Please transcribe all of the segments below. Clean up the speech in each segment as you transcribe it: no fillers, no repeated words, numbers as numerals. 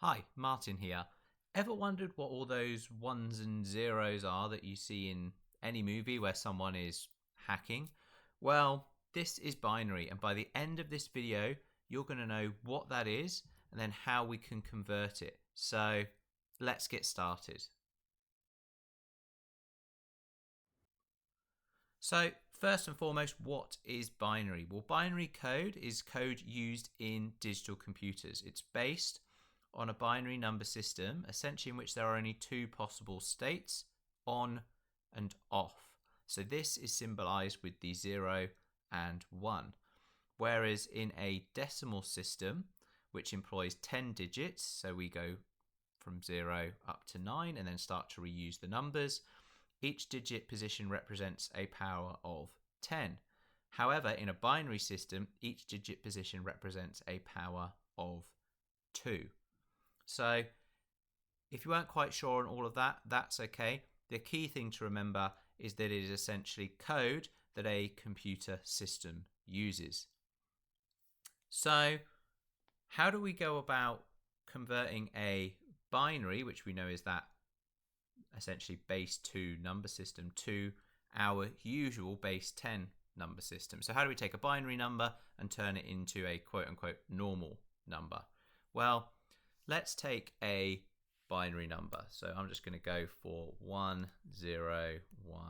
Hi, Martin here. Ever wondered what all those ones and zeros are that you see in any movie where someone is hacking? Well, this is binary, and by the end of this video, you're going to know what that is and then how we can convert it. So let's get started. So first and foremost, what is binary? Well, binary code is code used in digital computers. It's based on a binary number system, essentially in which there are only two possible states, on and off. So this is symbolized with the 0 and 1. Whereas in a decimal system, which employs 10 digits, so we go from 0 up to 9 and then start to reuse the numbers, each digit position represents a power of 10. However, in a binary system, each digit position represents a power of 2. So if you weren't quite sure on all of that, that's okay. The key thing to remember is that it is essentially code that a computer system uses. So how do we go about converting a binary, which we know is that essentially base 2 number system, to our usual base 10 number system? So how do we take a binary number and turn it into a quote-unquote normal number? Well, let's take a binary number. So I'm just going to go for 1, 0, 1,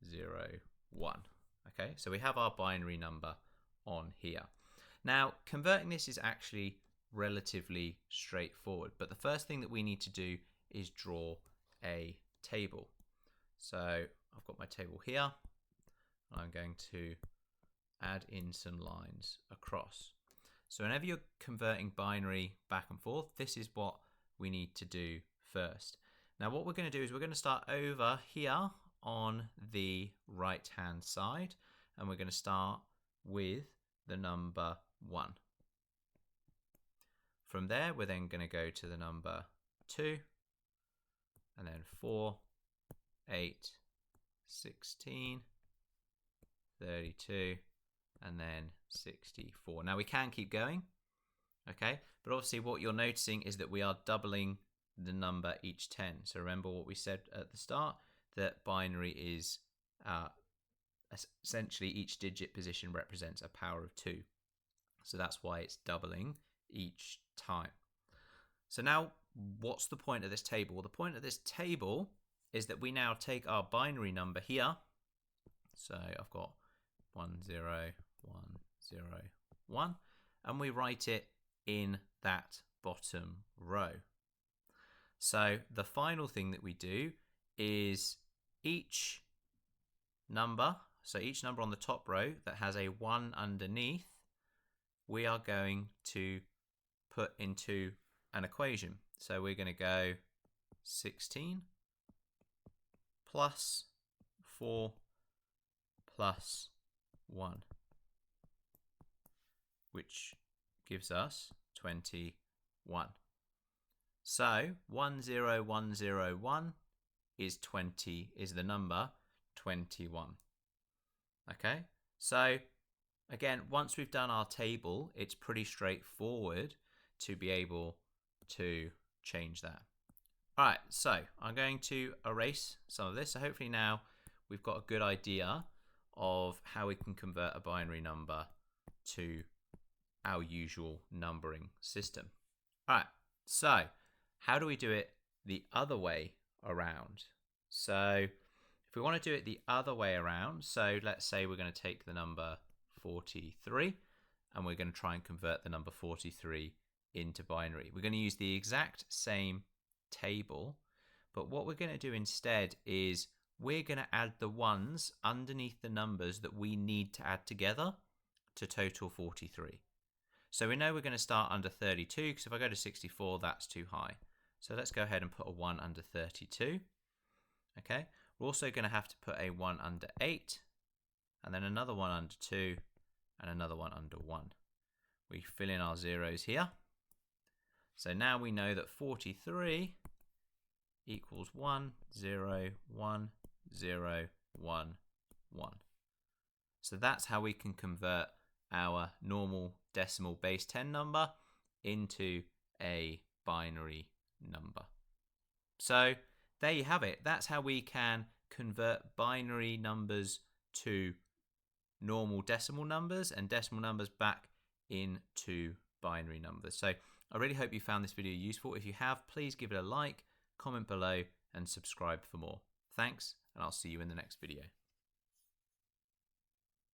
0, 1. Okay, so we have our binary number on here. Now, converting this is actually relatively straightforward, but the first thing that we need to do is draw a table. So I've got my table here. I'm going to add in some lines across. So whenever you're converting binary back and forth, this is what we need to do first. Now what we're going to do is we're going to start over here on the right hand side, and we're going to start with the number 1. From there we're then going to go to the number 2, and then 4, 8, 16, 32, and then 64. Now we can keep going, okay, but obviously what you're noticing is that we are doubling the number each 10. So remember what we said at the start, that binary is essentially each digit position represents a power of 2. So that's why it's doubling each time. So now what's the point of this table? Well, the point of this table is that we now take our binary number here. So I've got 1, 0, 1, 0, 1, and we write it in that bottom row. So the final thing that we do is each number, so each number on the top row that has a 1 underneath, we are going to put into an equation. So we're going to go 16 plus 4 plus 1, which gives us 21. So 10101 is the number 21. Okay, so again, once we've done our table, it's pretty straightforward to be able to change that. All right, so I'm going to erase some of this. So hopefully now we've got a good idea of how we can convert a binary number to our usual numbering system. All right, so how do we do it the other way around? So if we want to do it the other way around, so let's say we're going to take the number 43 and we're going to try and convert the number 43 into binary. We're going to use the exact same table, but what we're going to do instead is we're going to add the ones underneath the numbers that we need to add together to total 43. So we know we're going to start under 32, because if I go to 64, that's too high. So let's go ahead and put a 1 under 32. Okay, we're also going to have to put a 1 under 8, and then another 1 under 2, and another 1 under 1. We fill in our zeros here. So now we know that 43 equals 1, 0, 1, 0, 1, 1. So that's how we can convert our normal decimal base 10 number into a binary number. So there you have it. That's how we can convert binary numbers to normal decimal numbers and decimal numbers back into binary numbers. So I really hope you found this video useful. If you have, please give it a like, comment below, and subscribe for more. Thanks, and I'll see you in the next video.